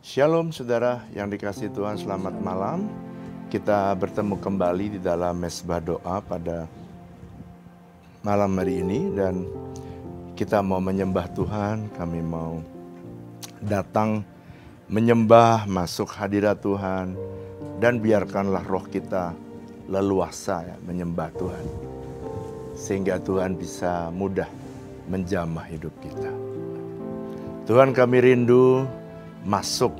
Shalom saudara yang dikasihi Tuhan, selamat malam. Kita bertemu kembali di dalam mesbah doa pada malam hari ini. Dan kita mau menyembah Tuhan, kami mau datang menyembah, masuk hadirat Tuhan. Dan biarkanlah roh kita leluasa menyembah Tuhan, sehingga Tuhan bisa mudah menjamah hidup kita. Tuhan, kami rindu masuk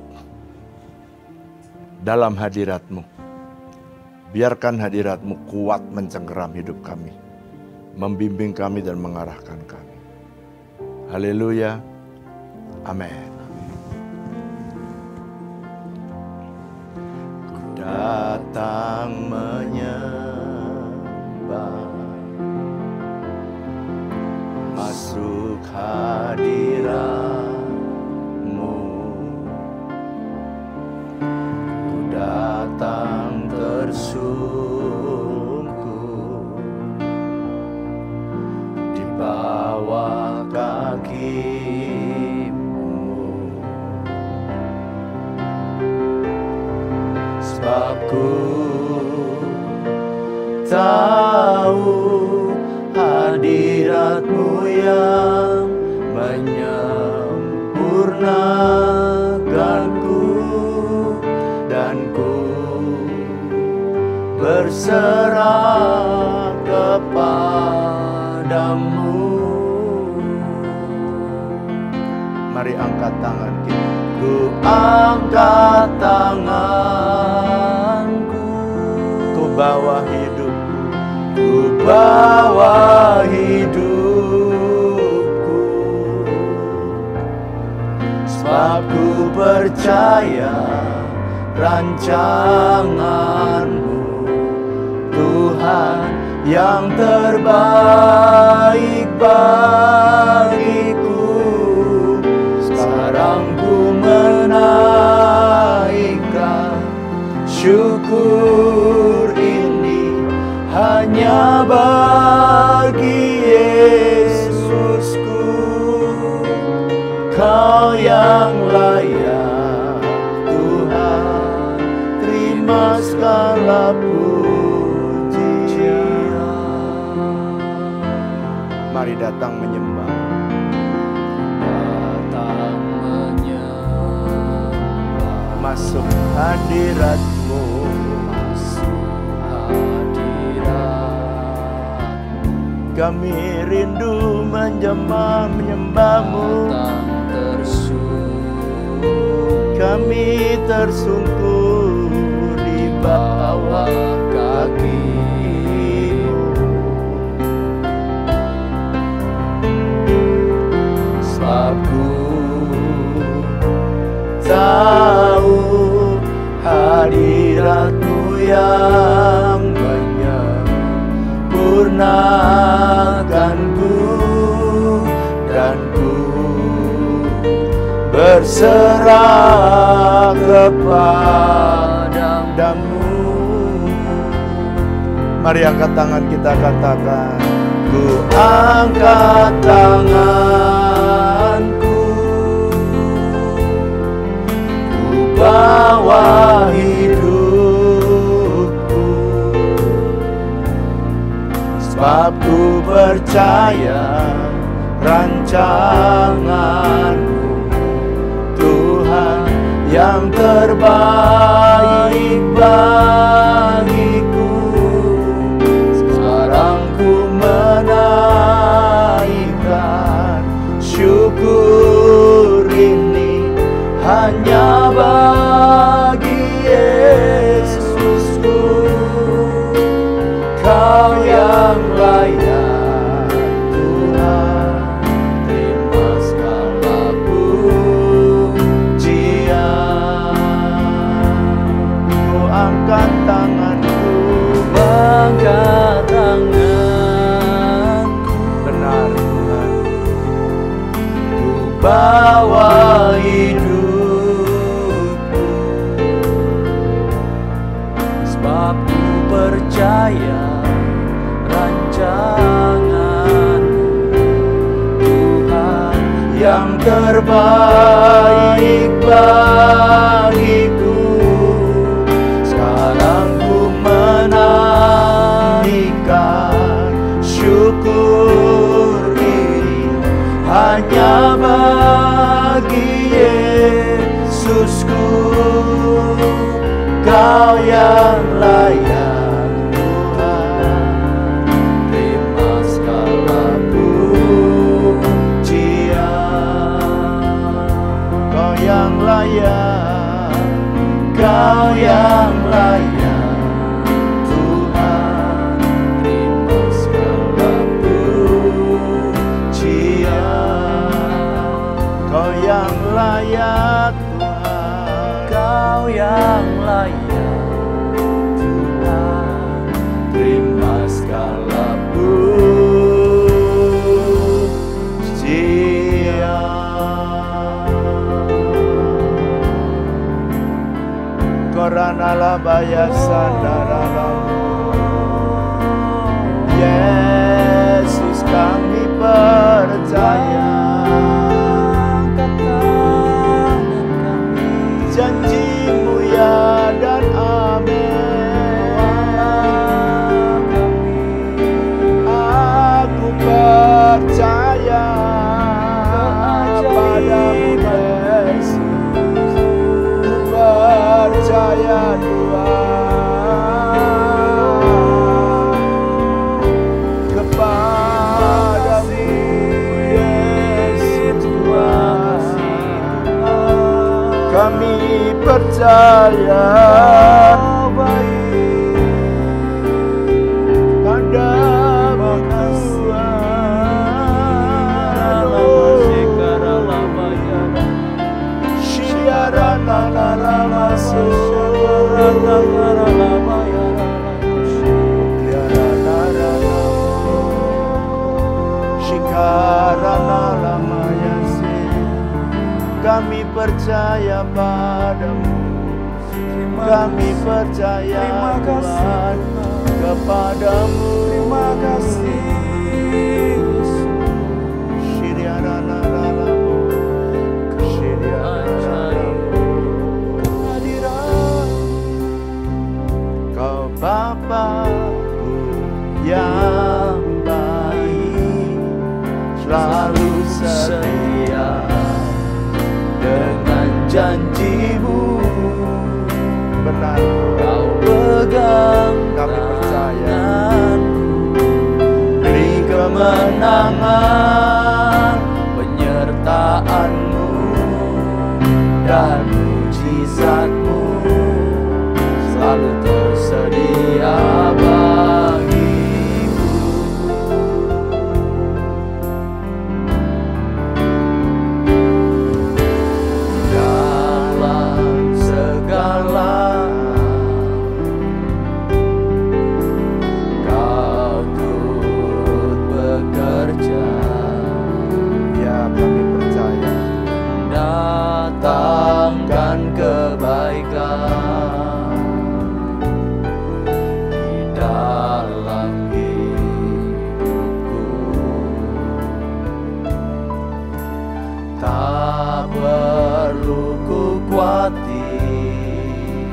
dalam hadirat-Mu. Biarkan hadirat-Mu kuat mencengkeram hidup kami, membimbing kami dan mengarahkan kami. Haleluya. Amin. Ku datang menyembah, masuk hadirat. Datang tersungkur di bawah kaki-Mu, sebab ku tahu hadirat-Mu yang menyempurnakanku, dan ku berserah kepadamu. Mari angkat tangan kita. Ku angkat tanganku, ku bawa hidup, ku bawa hidupku, sebab ku percaya rancangan-Mu, Tuhan, yang terbaik bagiku. Sekarang ku menaikkan syukur ini hanya bagi Yesusku. Kau yang layak Tuhan, terima segala pujian. Mari datang menyembah. Datang menyembah, masuk hadirat-Mu, masuk hadirat-Mu. Kami rindu menjamah menyembah-Mu. Kami tersungkur di bawah kaki-Mu, sebab ku tahu hadirat-Mu yang menyempurnakanku, dan ku berserah kepadamu. Mari angkat tangan kita, katakan, ku angkat tanganku, ku bawa hidupku, sebab ku percaya rancangan-Mu, Tuhan, yang terbaik bagiku. Sekarang ku menaikkan syukur ini hanya bagi Yesusku. Kau yang layak Tuhan, terima segala pujian. Ku angkat tanganku, angkat tanganku, benar Tuhan. Ku bawa hidupku, sebab ku percaya rancangan-Mu, Tuhan, yang terbaik bagiku. Sekarang ku menaikkan syukur ini hanya bagi Yesusku. Kau yang layak Tuhan, terima segala pujian. Kau yang layak, Kau yang layak Tuhan, terima segala pujian. Kau yang layak Tuhan, Kau yang layak Tuhan, terima segala pujian. Korana labaya sandarana. Yesus kami percaya, janji-Mu ya dan amin. Aku percaya padamu Yesus, ku percaya Tuhan, kepadamu Yesus Tuhan. Kami percaya padamu kami percaya padamu, kami percaya Tuhan, kepadamu. Terima kasih Yesus. Kau Bapa-Ku yang baik, selalu setia dengan janji-Mu. Benar, Kau pegang kami percaya, beri kemenangan, penyertaan-Mu dan mujizat-Mu selalu tersedia bagiku. Dalam segala Kau turut bekerja, ya kami percaya, datangkan kebaikan di dalam hidupku. Tak perlu ku khawatir,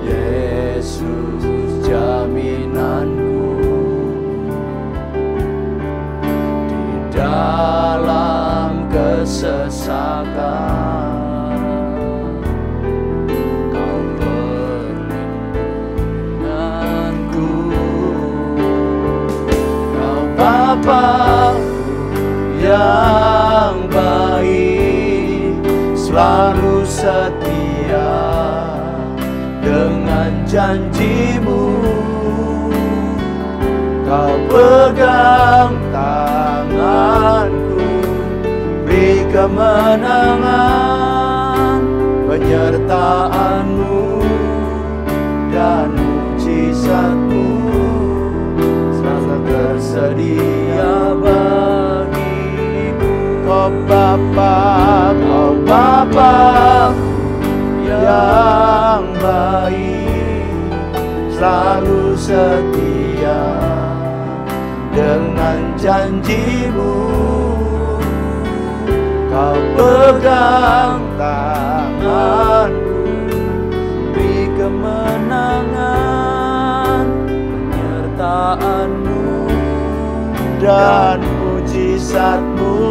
Yesus jaminanku. Di dalam kesesakan Kau perlindunganku. Kau Bapa-Ku yang baik, selalu setia dengan janji-Mu. Kau pegang tanganku, beri kemenangan, penyertaan-Mu dan mujizat-Mu selalu tersedia bagiku. Kau Bapa-Ku yang baik, selalu setia dengan janji-Mu. Kau pegang tanganku, beri kemenangan, penyertaan-Mu dan mujizat-Mu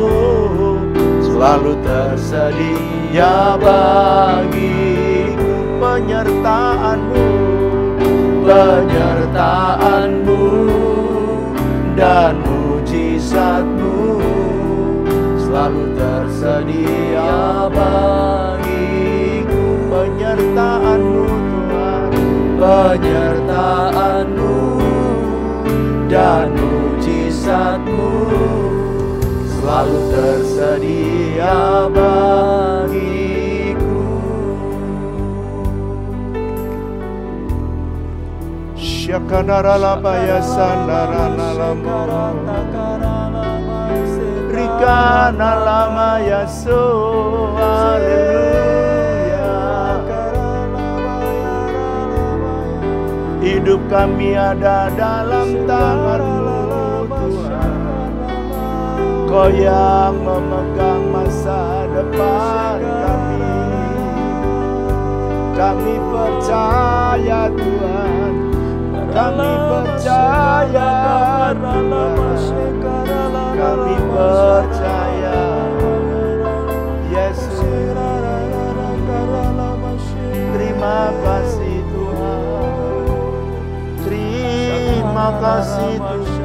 selalu tersedia bagiku. Penyertaan-Mu, penyertaan-Mu dan mujizat-Mu selalu tersedia bagiku. Penyertaan-Mu Tuhan, penyertaan-Mu dan mujizat-Mu selalu tersedia bagiku. Syakanaralabaya sandaranalamu Rikanalama Yasu, haleluya. Hidup kami ada dalam tangan-Mu Tuhan. Kau yang memegang masa depan kami. Kami percaya Tuhan, kami percaya Tuhan. Kami percaya Yesus. Terima kasih Tuhan, terima kasih Tuhan.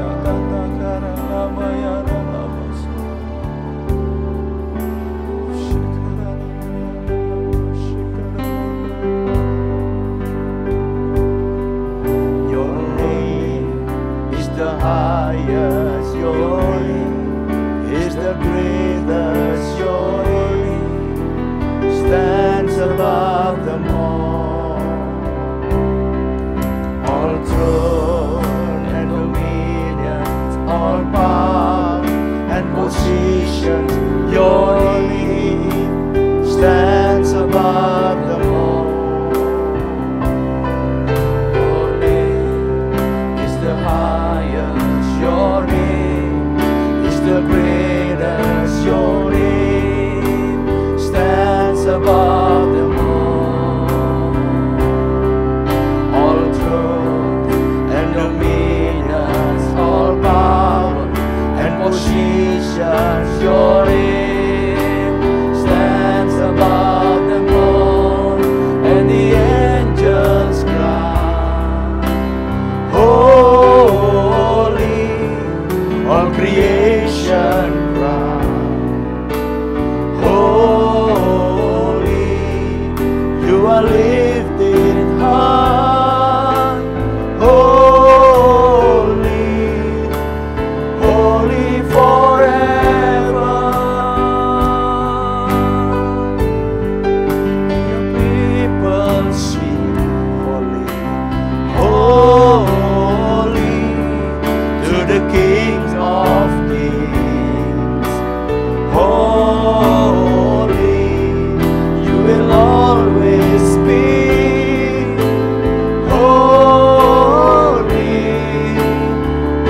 Your name is the highest, your name is the greatest, your name stands above them all. All throne and dominions, all power and positions, your name stands above them all. Your name is the highest, your name is the greatest, your name stands above them all. All throne and dominions, all power and positions, your name stands above them all. And the angels cry, holy, all creation cry, holy, you are lifted high, holy, holy forever. Your people sing holy, holy, to the King of Kings. Holy, you will always be. Holy,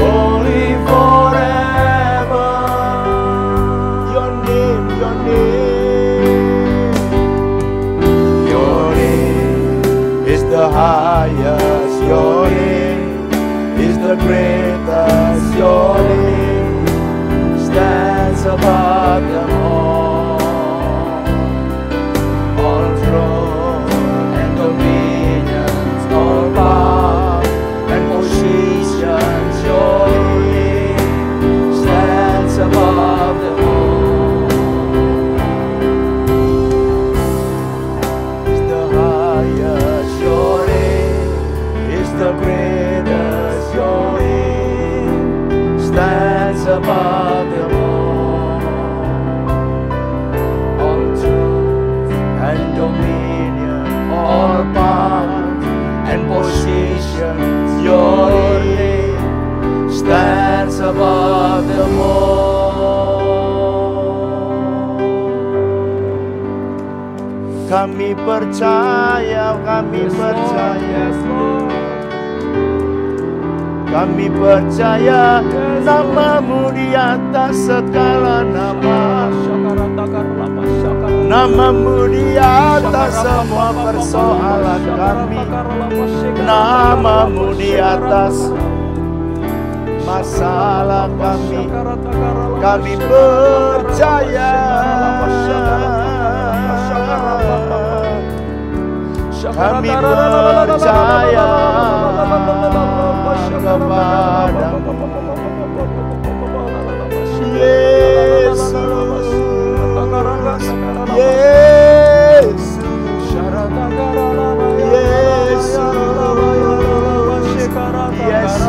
holy forever. Your name, your name. Your name is the highest, your name is the greatest, your name stands above them all. All throne and dominions, all power and positions, your name stands above them all. Is the highest, your name is the greatest, your name stands above them all. All truth and dominion, all power and positions, your name stands above them all. Kami percaya, kami percaya. Kami percaya namamu di atas segala nama. Namamu di atas semua persoalan kami. Namamu di atas masalah kami. Kami percaya. Kami percaya kepadamu, Yesus, Yesus, Yesus,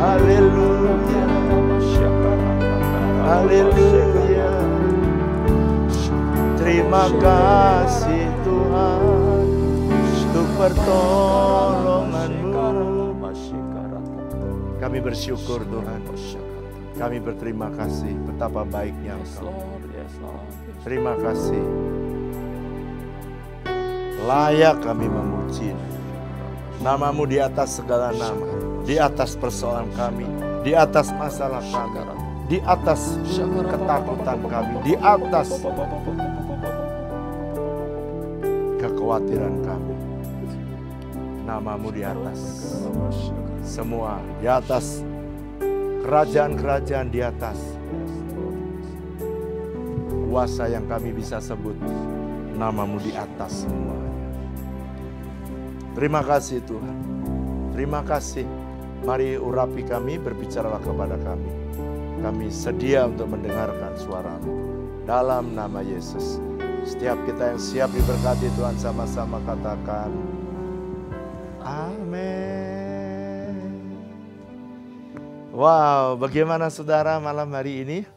haleluya, haleluya. Terima kasih Tuhan untuk pertolongan-Mu. Kami bersyukur Tuhan. Kami berterima kasih betapa baiknya Engkau. Terima kasih. Layak kami memuji namamu di atas segala nama, di atas persoalan kami, di atas masalah kami, di atas ketakutan kami, di atas kekhawatiran kami. Namamu di atas semua, di atas kerajaan-kerajaan, di atas kuasa yang kami bisa sebut. Namamu di atas semuanya. Terima kasih Tuhan. Terima kasih. Mari urapi kami, berbicaralah kepada kami. Kami sedia untuk mendengarkan suara-Mu. Dalam nama Yesus. Setiap kita yang siap diberkati Tuhan, sama-sama katakan amin. Wow, bagaimana saudara malam hari ini?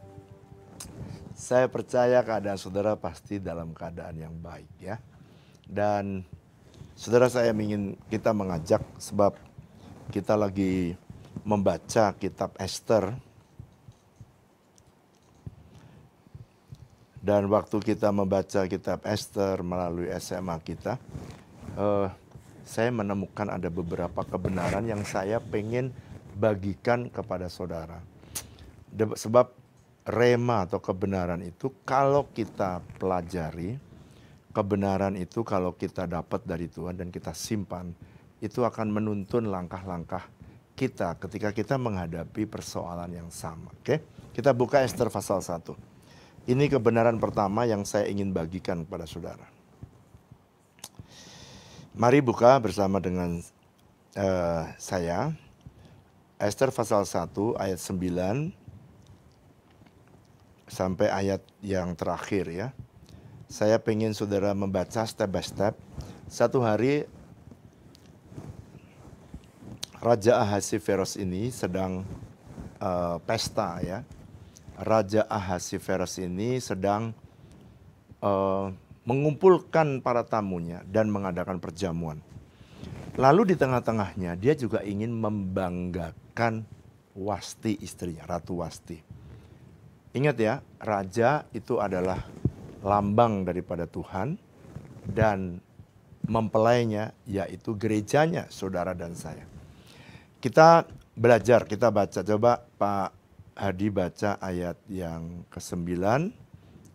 Saya percaya keadaan saudara pasti dalam keadaan yang baik ya. Dan saudara, saya ingin kita mengajak sebab kita lagi membaca kitab Esther. Dan waktu kita membaca kitab Esther melalui SMA kita, saya menemukan ada beberapa kebenaran yang saya pengen bagikan kepada saudara. Sebab rema atau kebenaran itu kalau kita pelajari, kebenaran itu kalau kita dapat dari Tuhan dan kita simpan, itu akan menuntun langkah-langkah kita ketika kita menghadapi persoalan yang sama. Oke? Kita buka Esther pasal 1. Ini kebenaran pertama yang saya ingin bagikan kepada saudara. Mari buka bersama dengan saya. Esther pasal 1 ayat 9 sampai ayat yang terakhir ya. Saya pengen saudara membaca step by step. Satu hari Raja Ahasiveros ini sedang pesta ya. Raja Ahasiveros ini sedang mengumpulkan para tamunya dan mengadakan perjamuan. Lalu di tengah-tengahnya dia juga ingin membanggakan Wasti istrinya, Ratu Wasti. Ingat ya, raja itu adalah lambang daripada Tuhan dan mempelainya yaitu gerejanya, saudara dan saya. Kita belajar, kita baca. Coba Pak Hadi baca ayat yang ke-9,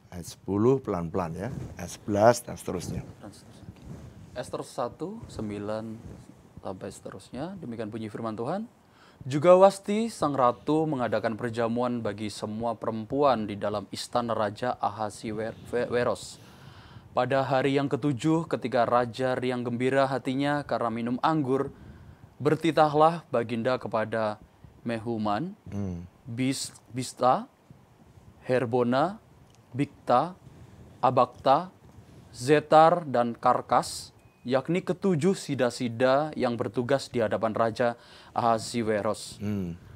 ayat 10 pelan-pelan ya, ayat 11 dan seterusnya. Esther 1, 9 sampai seterusnya, demikian bunyi firman Tuhan. Juga Wasti sang ratu mengadakan perjamuan bagi semua perempuan di dalam istana Raja Ahasiveros. Pada hari yang ke-7 ketika raja riang gembira hatinya karena minum anggur, bertitahlah baginda kepada Mehuman, Bista, Herbona, Bikta, Abakta, Zetar, dan Karkas, yakni ke-7 sida-sida yang bertugas di hadapan Raja Ahasiveros,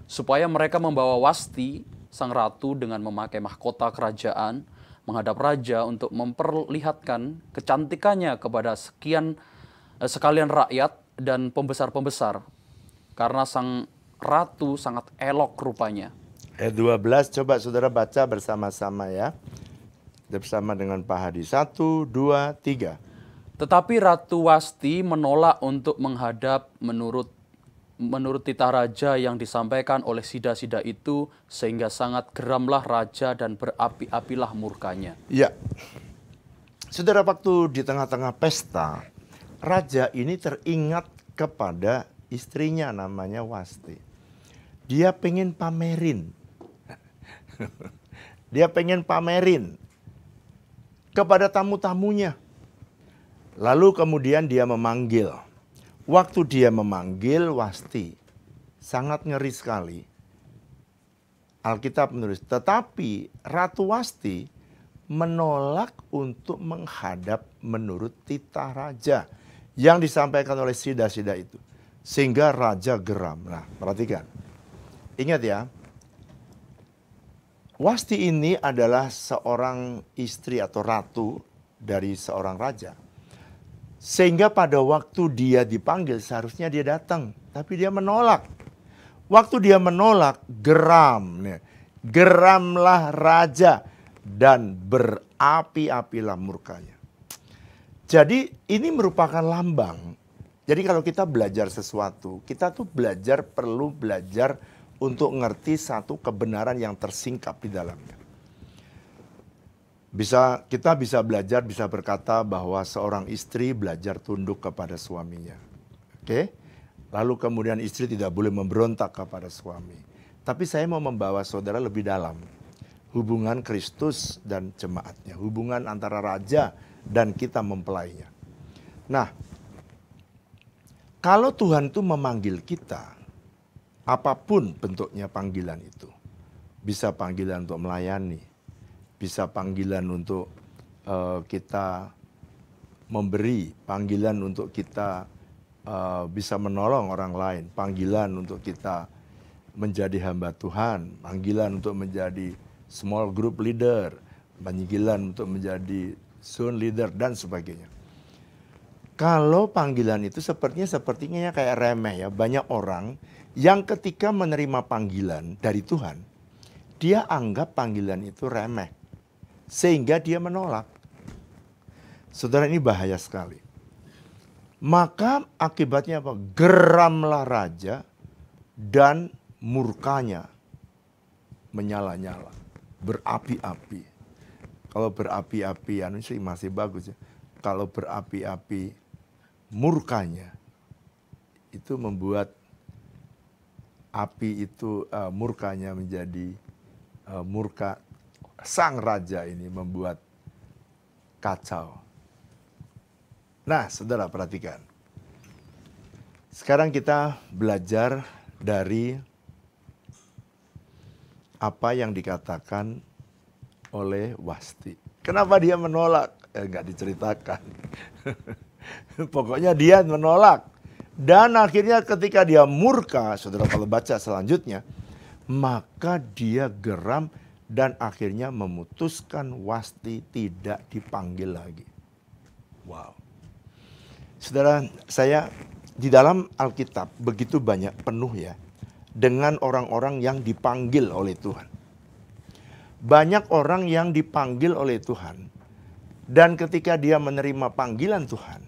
supaya mereka membawa Wasti, sang ratu dengan memakai mahkota kerajaan, menghadap raja untuk memperlihatkan kecantikannya kepada sekalian rakyat dan pembesar-pembesar, karena sang ratu sangat elok rupanya. Ayat 12, coba saudara baca bersama-sama ya. Bersama dengan Pak Hadi. 1, 2, 3. Tetapi Ratu Wasti menolak untuk menghadap menurut titah raja yang disampaikan oleh sida-sida itu, sehingga sangat geramlah raja dan berapi-apilah murkanya. Ya, saudara, waktu di tengah-tengah pesta, raja ini teringat kepada istrinya namanya Wasti. Dia pengen pamerin. Dia pengen pamerin kepada tamu-tamunya. Lalu kemudian dia memanggil. Waktu dia memanggil Wasti, sangat ngeri sekali. Alkitab menulis, tetapi Ratu Wasti menolak untuk menghadap menurut titah raja yang disampaikan oleh sida-sida itu. Sehingga raja geram. Nah, perhatikan. Ingat ya, Wasti ini adalah seorang istri atau ratu dari seorang raja. Sehingga pada waktu dia dipanggil seharusnya dia datang. Tapi dia menolak. Waktu dia menolak, geram. Geramlah raja dan berapi-apilah murkanya. Jadi ini merupakan lambang. Jadi kalau kita belajar sesuatu, kita tuh perlu belajar untuk ngerti satu kebenaran yang tersingkap di dalamnya. Kita bisa belajar, bisa berkata bahwa seorang istri belajar tunduk kepada suaminya. Oke? Lalu kemudian istri tidak boleh memberontak kepada suami. Tapi saya mau membawa saudara lebih dalam. Hubungan Kristus dan jemaatnya. Hubungan antara raja dan kita mempelainya. Nah, kalau Tuhan itu memanggil kita, apapun bentuknya panggilan itu. Bisa panggilan untuk melayani. Bisa panggilan untuk kita memberi, panggilan untuk kita bisa menolong orang lain, panggilan untuk kita menjadi hamba Tuhan, panggilan untuk menjadi small group leader, panggilan untuk menjadi zone leader, dan sebagainya. Kalau panggilan itu sepertinya kayak remeh ya. Banyak orang yang ketika menerima panggilan dari Tuhan, dia anggap panggilan itu remeh. Sehingga dia menolak. Saudara, ini bahaya sekali. Maka akibatnya apa? Geramlah raja dan murkanya menyala-nyala. Berapi-api. Kalau berapi-api sih masih bagus ya. Kalau berapi-api murkanya, itu membuat api itu murkanya menjadi murka. Sang raja ini membuat kacau. Nah, saudara perhatikan. Sekarang kita belajar dari apa yang dikatakan oleh Wasti. Kenapa dia menolak? Enggak diceritakan. Pokoknya dia menolak. Dan akhirnya ketika dia murka, saudara kalau baca selanjutnya, maka dia geram dan akhirnya memutuskan Wasti tidak dipanggil lagi. Wow. Saudara, saya di dalam Alkitab begitu banyak penuh ya dengan orang-orang yang dipanggil oleh Tuhan. Banyak orang yang dipanggil oleh Tuhan dan ketika dia menerima panggilan Tuhan,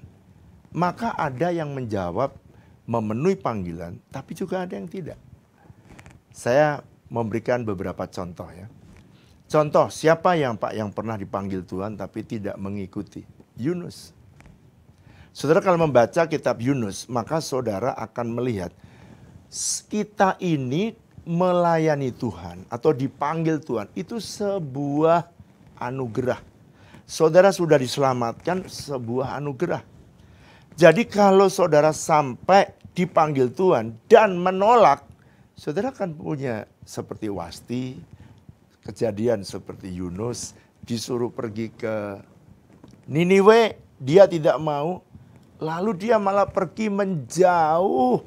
maka ada yang menjawab memenuhi panggilan, tapi juga ada yang tidak. Saya memberikan beberapa contoh ya. Contoh, siapa yang pernah dipanggil Tuhan tapi tidak mengikuti? Yunus. Saudara kalau membaca kitab Yunus, maka saudara akan melihat kita ini melayani Tuhan atau dipanggil Tuhan itu sebuah anugerah. Saudara sudah diselamatkan, sebuah anugerah. Jadi kalau saudara sampai dipanggil Tuhan dan menolak, saudara kan punya seperti Wasti, kejadian seperti Yunus disuruh pergi ke Niniwe, dia tidak mau, lalu dia malah pergi menjauh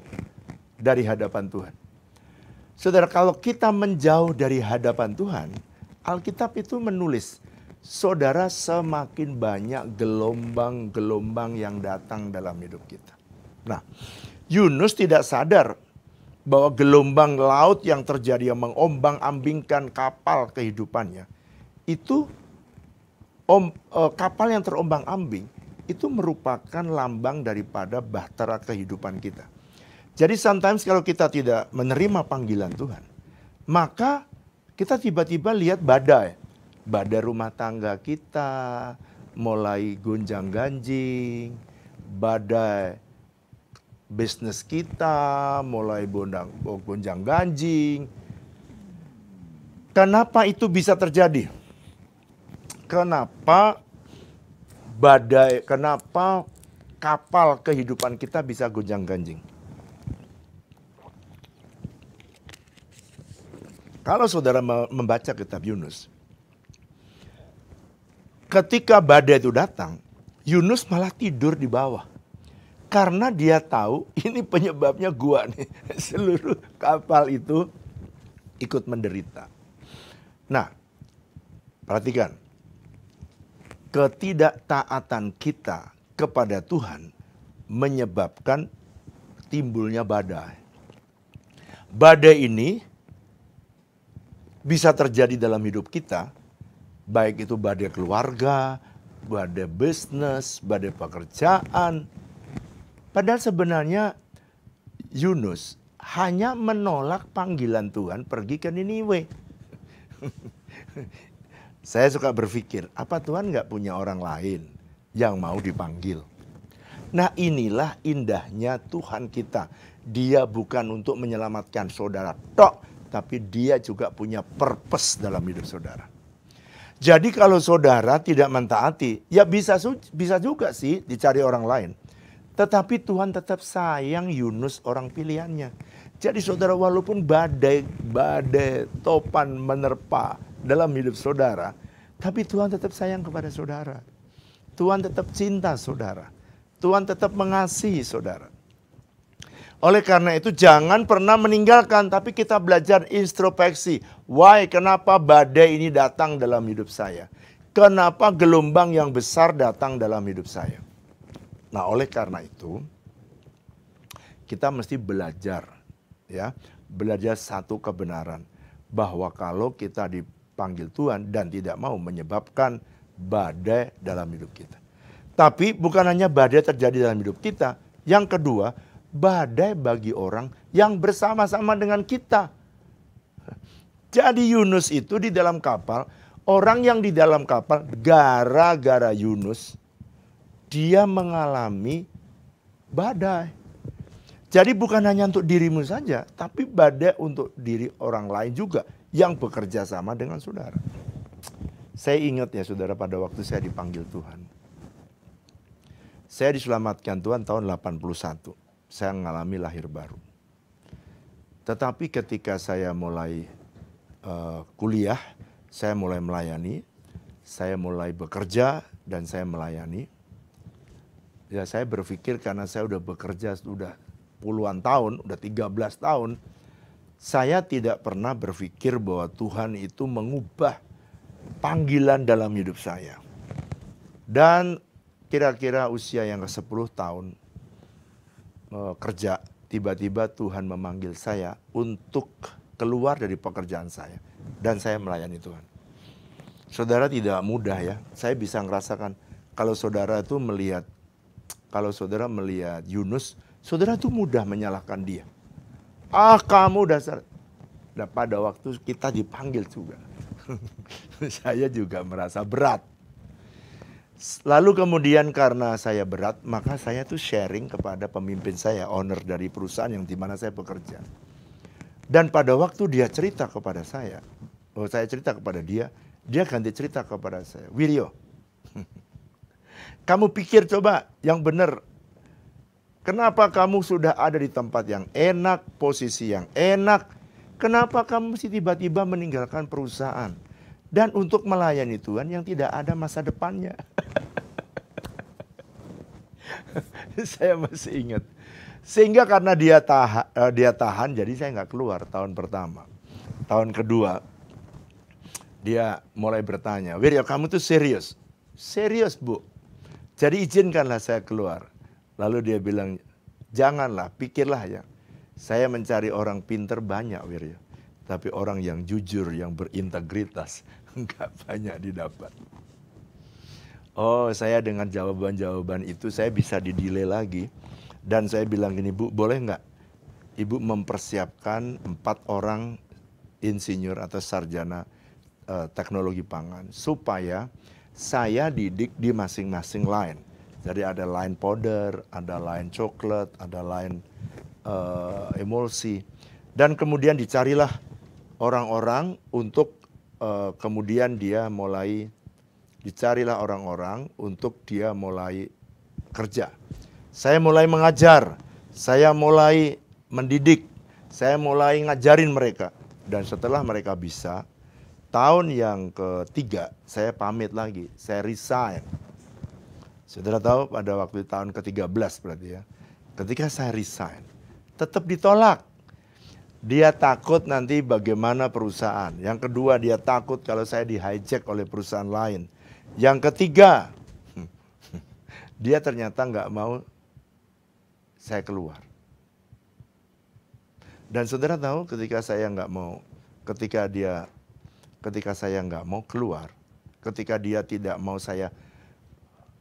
dari hadapan Tuhan. Saudara, kalau kita menjauh dari hadapan Tuhan, Alkitab itu menulis, saudara semakin banyak gelombang-gelombang yang datang dalam hidup kita. Nah, Yunus tidak sadar bahwa gelombang laut yang terjadi yang mengombang-ambingkan kapal kehidupannya, itu kapal yang terombang-ambing, itu merupakan lambang daripada bahtera kehidupan kita. Jadi sometimes kalau kita tidak menerima panggilan Tuhan, maka kita tiba-tiba lihat badai. Badai rumah tangga kita mulai gonjang-ganjing, badai bisnis kita mulai gonjang-ganjing. Kenapa itu bisa terjadi? Kenapa kapal kehidupan kita bisa gonjang-ganjing? Kalau saudara membaca kitab Yunus, ketika badai itu datang, Yunus malah tidur di bawah. Karena dia tahu ini penyebabnya gua nih. Seluruh kapal itu ikut menderita. Nah, perhatikan. Ketidaktaatan kita kepada Tuhan menyebabkan timbulnya badai. Badai ini bisa terjadi dalam hidup kita, baik itu badai keluarga, badai bisnis, badai pekerjaan. Padahal sebenarnya Yunus hanya menolak panggilan Tuhan pergi ke Niniwe. Saya suka berpikir, apa Tuhan nggak punya orang lain yang mau dipanggil? Nah, inilah indahnya Tuhan kita. Dia bukan untuk menyelamatkan saudara tok, tapi dia juga punya purpose dalam hidup saudara. Jadi kalau saudara tidak mentaati, ya bisa juga sih dicari orang lain. Tetapi Tuhan tetap sayang Yunus, orang pilihannya. Jadi saudara, walaupun badai topan menerpa dalam hidup saudara, tapi Tuhan tetap sayang kepada saudara. Tuhan tetap cinta saudara. Tuhan tetap mengasihi saudara. Oleh karena itu jangan pernah meninggalkan, tapi kita belajar introspeksi. Why? Kenapa badai ini datang dalam hidup saya? Kenapa gelombang yang besar datang dalam hidup saya? Nah, oleh karena itu kita mesti belajar, ya, belajar satu kebenaran, bahwa kalau kita dipanggil Tuhan dan tidak mau menyebabkan badai dalam hidup kita. Tapi bukan hanya badai terjadi dalam hidup kita, yang kedua, badai bagi orang yang bersama-sama dengan kita. Jadi Yunus itu di dalam kapal, orang yang di dalam kapal gara-gara Yunus, dia mengalami badai. Jadi bukan hanya untuk dirimu saja, tapi badai untuk diri orang lain juga yang bekerja sama dengan saudara. Saya ingat ya saudara, pada waktu saya dipanggil Tuhan. Saya diselamatkan Tuhan tahun 81. Saya mengalami lahir baru. Tetapi ketika saya mulai kuliah, saya mulai melayani, saya mulai bekerja dan saya melayani. Ya, saya berpikir karena saya udah bekerja sudah puluhan tahun, udah 13 tahun, saya tidak pernah berpikir bahwa Tuhan itu mengubah panggilan dalam hidup saya. Dan kira-kira usia yang ke-10 tahun kerja, tiba-tiba Tuhan memanggil saya untuk keluar dari pekerjaan saya. Dan saya melayani Tuhan. Saudara, tidak mudah ya. Saya bisa merasakan kalau saudara itu melihat, kalau saudara melihat Yunus, saudara itu mudah menyalahkan dia. Ah, kamu dasar. Nah, pada waktu kita dipanggil juga. Saya juga merasa berat. Lalu kemudian karena saya berat, maka saya tuh sharing kepada pemimpin saya, owner dari perusahaan yang di mana saya bekerja. Dan pada waktu dia cerita kepada saya cerita kepada dia ganti cerita kepada saya. Wiryo, kamu pikir coba yang benar. Kenapa kamu sudah ada di tempat yang enak, posisi yang enak? Kenapa kamu mesti tiba-tiba meninggalkan perusahaan? Dan untuk melayani Tuhan yang tidak ada masa depannya. Saya masih ingat. Sehingga karena dia tahan, jadi saya nggak keluar tahun pertama. Tahun kedua, dia mulai bertanya, Wiryo, kamu tuh serius? Serius, Bu. Jadi izinkanlah saya keluar. Lalu dia bilang, janganlah, pikirlah ya. Saya mencari orang pinter banyak, Wiryo. Tapi orang yang jujur, yang berintegritas, enggak banyak didapat. Oh, saya dengan jawaban-jawaban itu saya bisa di-delay lagi. Dan saya bilang gini, Bu, boleh nggak Ibu mempersiapkan 4 orang insinyur atau sarjana teknologi pangan supaya saya didik di masing-masing line. Jadi ada line powder, ada line coklat, ada line emulsi. Dan kemudian dicarilah orang-orang untuk kemudian dia mulai dicarilah orang-orang untuk dia mulai kerja. Saya mulai mengajar, saya mulai mendidik, saya mulai ngajarin mereka. Dan setelah mereka bisa, tahun yang ketiga saya pamit lagi, saya resign. Saudara tahu pada waktu tahun ke-13 berarti ya, ketika saya resign, tetap ditolak. Dia takut nanti bagaimana perusahaan. Yang kedua, dia takut kalau saya di-hijack oleh perusahaan lain. Yang ketiga, dia ternyata nggak mau saya keluar. Dan saudara tahu ketika saya nggak mau, ketika saya nggak mau keluar, ketika dia tidak mau saya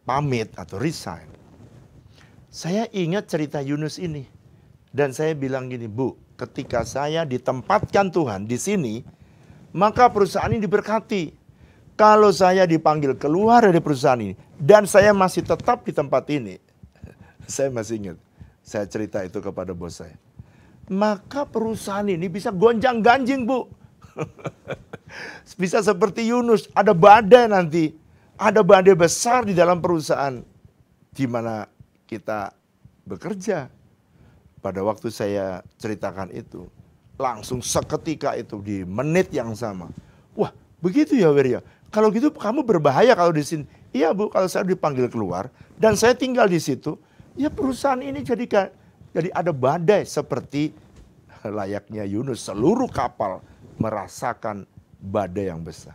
pamit atau resign, saya ingat cerita Yunus ini. Dan saya bilang gini, Bu, ketika saya ditempatkan Tuhan di sini, maka perusahaan ini diberkati. Kalau saya dipanggil keluar dari perusahaan ini, dan saya masih tetap di tempat ini, saya masih ingat, saya cerita itu kepada bos saya. Maka perusahaan ini bisa gonjang-ganjing, Bu. Bisa seperti Yunus, ada badai nanti. Ada badai besar di dalam perusahaan di mana kita bekerja. Pada waktu saya ceritakan itu, langsung seketika itu di menit yang sama. Wah, begitu ya Wirya? Kalau gitu kamu berbahaya kalau di sini. Iya Bu, kalau saya dipanggil keluar dan saya tinggal di situ, ya perusahaan ini jadi ada badai seperti layaknya Yunus. Seluruh kapal merasakan badai yang besar.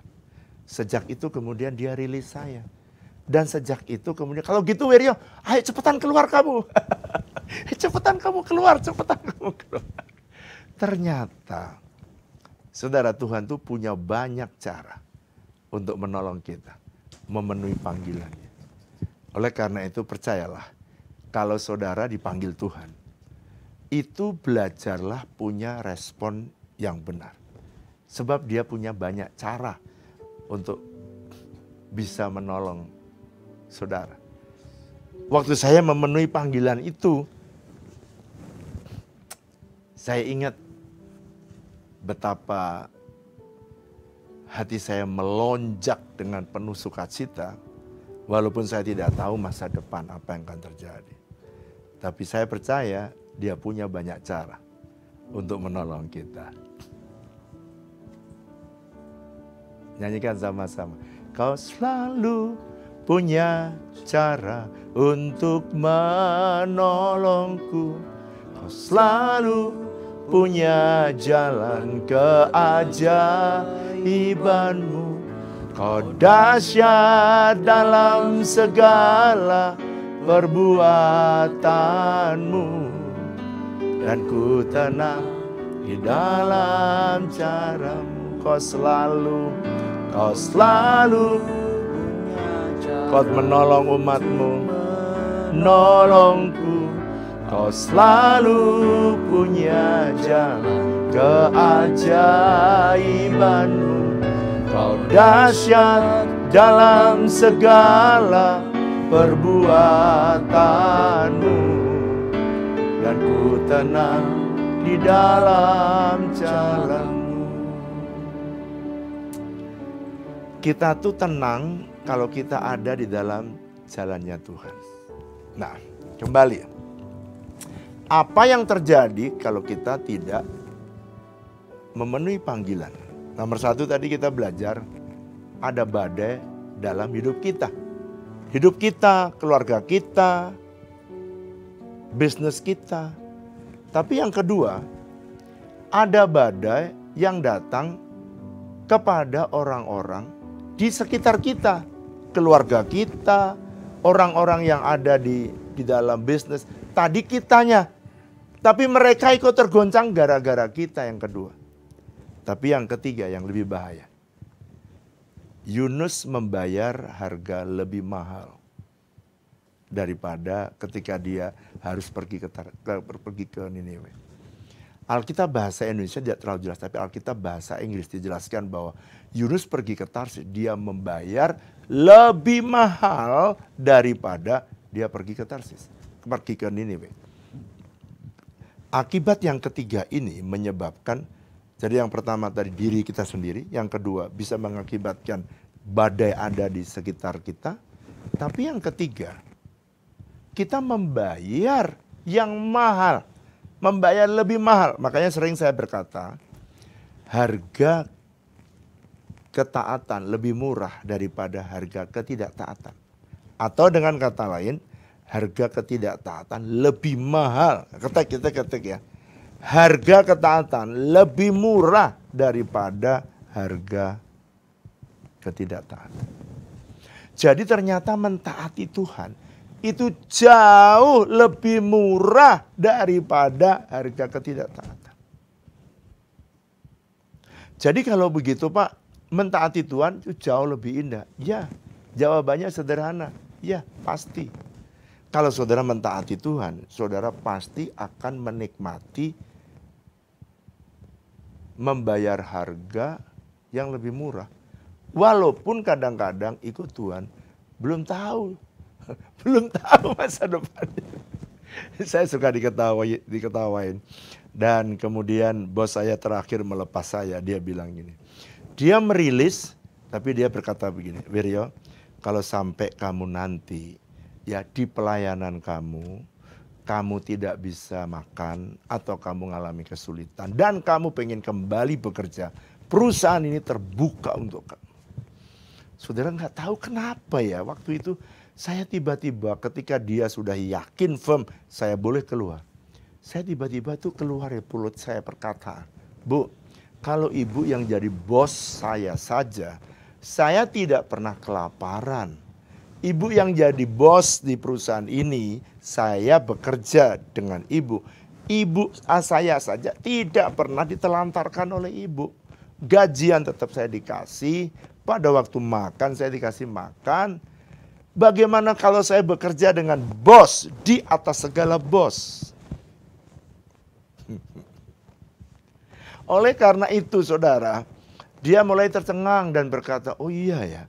Sejak itu kemudian dia rilis saya. Dan sejak itu kemudian, kalau gitu Wirya, ayo cepetan keluar kamu. Cepetan kamu keluar, cepetan kamu keluar. Ternyata, saudara, Tuhan tuh punya banyak cara untuk menolong kita, memenuhi panggilannya. Oleh karena itu percayalah, kalau saudara dipanggil Tuhan, itu belajarlah punya respon yang benar. Sebab dia punya banyak cara untuk bisa menolong saudara. Waktu saya memenuhi panggilan itu, saya ingat betapa hati saya melonjak dengan penuh sukacita, walaupun saya tidak tahu masa depan apa yang akan terjadi. Tapi saya percaya dia punya banyak cara untuk menolong kita. Nyanyikan sama-sama. Kau selalu punya cara untuk menolongku. Kau selalu punya jalan keajaibanmu. Kau dahsyat dalam segala perbuatanmu. Dan ku tenang di dalam caramu. Kau selalu kau menolong umatmu, nolongku. Kau selalu punya jalan keajaibanmu. Kau dahsyat dalam segala perbuatanmu. Dan ku tenang di dalam jalanmu. Kita tuh tenang kalau kita ada di dalam jalannya Tuhan. Nah, kembali. Apa yang terjadi kalau kita tidak memenuhi panggilan? Nomor satu tadi kita belajar, ada badai dalam hidup kita. Hidup kita, keluarga kita, bisnis kita. Tapi yang kedua, ada badai yang datang kepada orang-orang di sekitar kita. Keluarga kita, orang-orang yang ada di dalam bisnis. Tadi kitanya, tapi mereka ikut tergoncang gara-gara kita yang kedua. Tapi yang ketiga yang lebih bahaya, Yunus membayar harga lebih mahal daripada ketika dia harus pergi ke Niniwe. Alkitab bahasa Indonesia tidak terlalu jelas, tapi Alkitab bahasa Inggris dijelaskan bahwa Yunus pergi ke Tarsis, dia membayar lebih mahal daripada dia pergi ke Tarsis, pergi ke Niniwe. Akibat yang ketiga ini menyebabkan, jadi yang pertama tadi diri kita sendiri, yang kedua bisa mengakibatkan badai ada di sekitar kita, tapi yang ketiga, kita membayar yang mahal. Membayar lebih mahal. Makanya sering saya berkata, harga ketaatan lebih murah daripada harga ketidaktaatan. Atau dengan kata lain, harga ketidaktaatan lebih mahal. Kita ketik ya. Harga ketaatan lebih murah daripada harga ketidaktaatan. Jadi ternyata mentaati Tuhan itu jauh lebih murah daripada harga ketidaktaatan. Jadi kalau begitu Pak, mentaati Tuhan itu jauh lebih indah. Ya, jawabannya sederhana. Ya, pasti. Kalau saudara mentaati Tuhan, saudara pasti akan menikmati membayar harga yang lebih murah. Walaupun kadang-kadang ikut Tuhan belum tahu. Belum tahu masa depannya. Saya suka diketawain. Dan kemudian bos saya terakhir melepas saya, dia bilang gini. Dia merilis, tapi dia berkata begini, Wiryo, kalau sampai kamu nanti, ya di pelayanan kamu tidak bisa makan atau kamu mengalami kesulitan. Dan kamu pengen kembali bekerja, perusahaan ini terbuka untuk kamu. Saudara nggak tahu kenapa ya waktu itu. Saya tiba-tiba ketika dia sudah yakin firm saya boleh keluar. Saya tiba-tiba tuh keluar dari mulut saya perkataan. Bu, kalau ibu yang jadi bos saya saja, saya tidak pernah kelaparan. Ibu yang jadi bos di perusahaan ini, saya bekerja dengan ibu. Ibu saya saja tidak pernah ditelantarkan oleh ibu. Gajian tetap saya dikasih, pada waktu makan saya dikasih makan. Bagaimana kalau saya bekerja dengan bos di atas segala bos? Oleh karena itu saudara, dia mulai tercengang dan berkata, oh iya ya,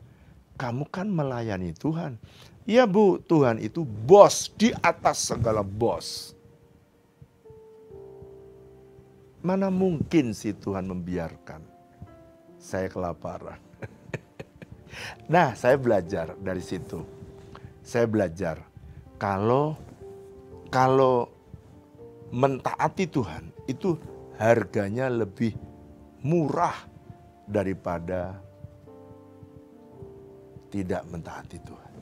kamu kan melayani Tuhan. Iya Bu, Tuhan itu bos di atas segala bos. Mana mungkin sih Tuhan membiarkan saya kelaparan? Nah, saya belajar dari situ. Saya belajar kalau mentaati Tuhan itu harganya lebih murah daripada tidak mentaati Tuhan.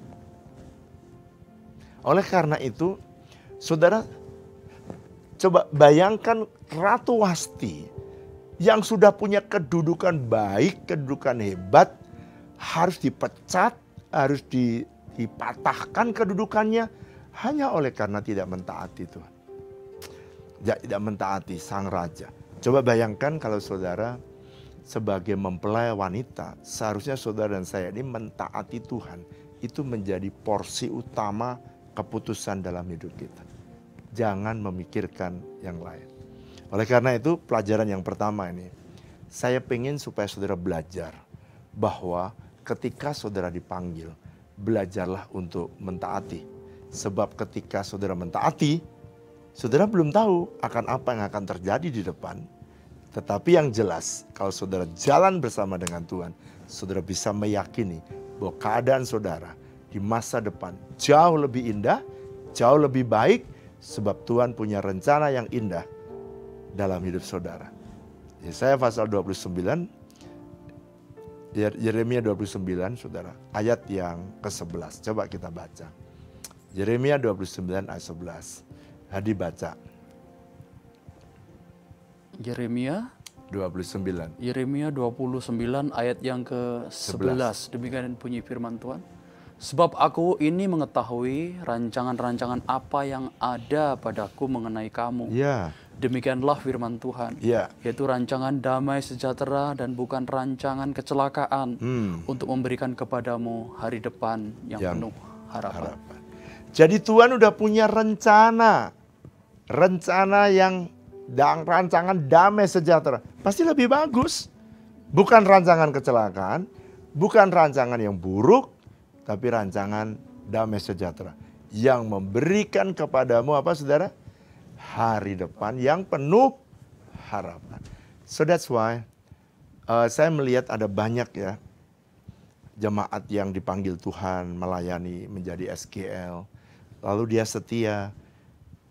Oleh karena itu, saudara coba bayangkan Ratu Wasti yang sudah punya kedudukan baik, kedudukan hebat, harus dipecat, harus dipatahkan kedudukannya hanya oleh karena tidak mentaati Tuhan. Tidak mentaati sang raja. Coba bayangkan kalau saudara sebagai mempelai wanita, seharusnya saudara dan saya ini mentaati Tuhan. Itu menjadi porsi utama keputusan dalam hidup kita. Jangan memikirkan yang lain. Oleh karena itu pelajaran yang pertama ini, saya pengen supaya saudara belajar bahwa ketika saudara dipanggil, belajarlah untuk mentaati. Sebab ketika saudara mentaati, saudara belum tahu akan apa yang akan terjadi di depan. Tetapi yang jelas, kalau saudara jalan bersama dengan Tuhan, saudara bisa meyakini bahwa keadaan saudara di masa depan jauh lebih indah, jauh lebih baik, sebab Tuhan punya rencana yang indah dalam hidup saudara. Yesaya pasal 29, Yeremia 29 saudara, ayat yang ke-11. Coba kita baca. Yeremia 29 ayat 11. Hadi baca. Yeremia 29. Yeremia 29 ayat yang ke-11. Demikian bunyi firman Tuhan. Sebab aku ini mengetahui rancangan-rancangan apa yang ada padaku mengenai kamu. Ya, Demikianlah firman Tuhan, ya. yaitu rancangan damai sejahtera dan bukan rancangan kecelakaan, untuk memberikan kepadamu hari depan yang penuh harapan. Jadi Tuhan udah punya rencana. Rencana yang rancangan damai sejahtera. Pasti lebih bagus. Bukan rancangan kecelakaan, bukan rancangan yang buruk, tapi rancangan damai sejahtera. Yang memberikan kepadamu apa saudara? Hari depan yang penuh harapan. So that's why saya melihat ada banyak ya jemaat yang dipanggil Tuhan melayani menjadi SGL. Lalu dia setia.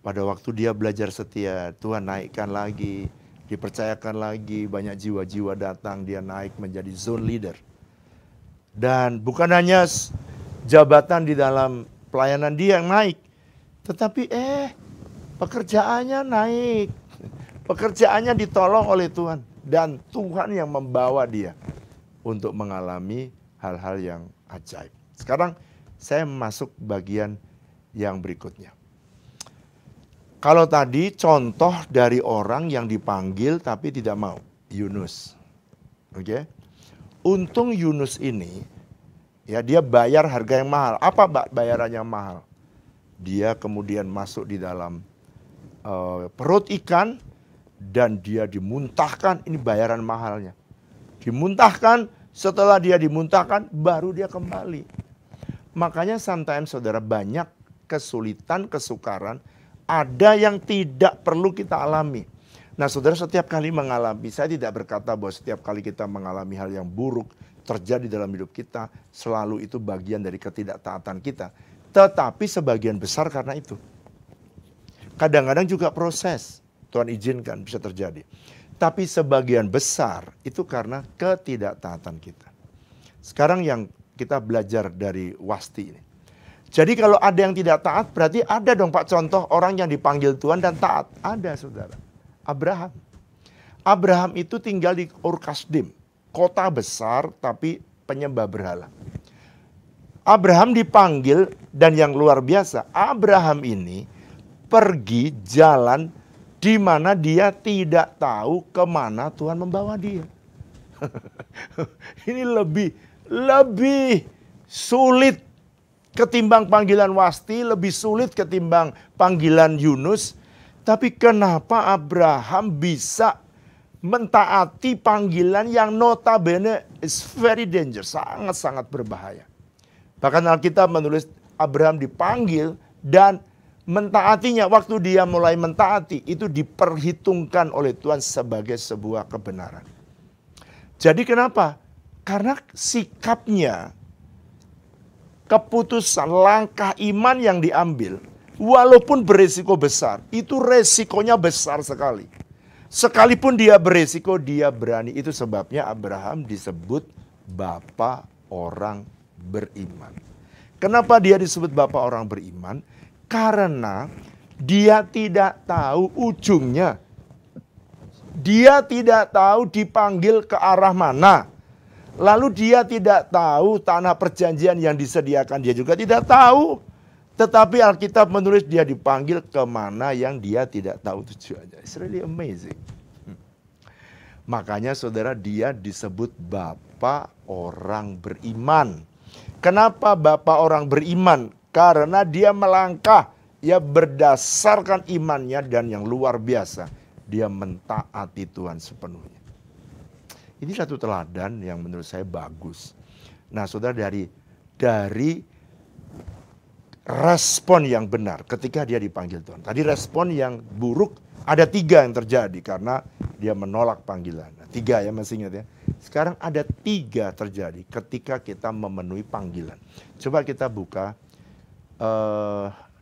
Pada waktu dia belajar setia, Tuhan naikkan lagi, dipercayakan lagi, banyak jiwa-jiwa datang, dia naik menjadi zone leader. Dan bukan hanya jabatan di dalam pelayanan dia yang naik, tetapi pekerjaannya naik. Pekerjaannya ditolong oleh Tuhan. Dan Tuhan yang membawa dia untuk mengalami hal-hal yang ajaib. Sekarang saya masuk bagian yang berikutnya. Kalau tadi contoh dari orang yang dipanggil tapi tidak mau. Yunus. Oke. Untung Yunus ini, ya dia bayar harga yang mahal. Apa bayarannya mahal? Dia kemudian masuk di dalam perut ikan dan dia dimuntahkan. Ini bayaran mahalnya. Dimuntahkan, setelah dia dimuntahkan baru dia kembali. Makanya sometimes saudara banyak kesulitan, kesukaran, ada yang tidak perlu kita alami. Nah saudara setiap kali mengalami, saya tidak berkata bahwa setiap kali kita mengalami hal yang buruk terjadi dalam hidup kita, selalu itu bagian dari ketidaktaatan kita. Tetapi sebagian besar karena itu. Kadang-kadang juga proses, Tuhan izinkan bisa terjadi. Tapi sebagian besar itu karena ketidaktaatan kita. Sekarang yang kita belajar dari Wasti ini. Jadi kalau ada yang tidak taat, berarti ada dong Pak contoh orang yang dipanggil Tuhan dan taat. Ada saudara. Abraham. Abraham itu tinggal di Ur Kasdim. Kota besar tapi penyembah berhala. Abraham dipanggil dan yang luar biasa. Abraham ini pergi jalan di mana dia tidak tahu kemana Tuhan membawa dia. Ini lebih sulit ketimbang panggilan Wasti, lebih sulit ketimbang panggilan Yunus. Tapi kenapa Abraham bisa mentaati panggilan yang notabene is very dangerous, sangat-sangat berbahaya. Bahkan Alkitab menulis Abraham dipanggil dan mentaatinya. Waktu dia mulai mentaati, itu diperhitungkan oleh Tuhan sebagai sebuah kebenaran. Jadi kenapa? Karena sikapnya, keputusan, langkah iman yang diambil, walaupun beresiko besar, itu resikonya besar sekali. Sekalipun dia beresiko, dia berani. Itu sebabnya Abraham disebut Bapa orang beriman. Kenapa dia disebut Bapa orang beriman? Karena dia tidak tahu ujungnya. Dia tidak tahu dipanggil ke arah mana. Lalu dia tidak tahu tanah perjanjian yang disediakan, dia juga tidak tahu. Tetapi Alkitab menulis dia dipanggil kemana yang dia tidak tahu tujuannya. It's really amazing. Makanya saudara, dia disebut Bapa orang beriman. Kenapa Bapa orang beriman? Karena dia melangkah, ya berdasarkan imannya dan yang luar biasa. Dia mentaati Tuhan sepenuhnya. Ini satu teladan yang menurut saya bagus. Nah saudara, dari respon yang benar ketika dia dipanggil Tuhan. Tadi respon yang buruk ada 3 yang terjadi karena dia menolak panggilan. Nah, 3 ya masih ingat ya. Sekarang ada 3 terjadi ketika kita memenuhi panggilan. Coba kita buka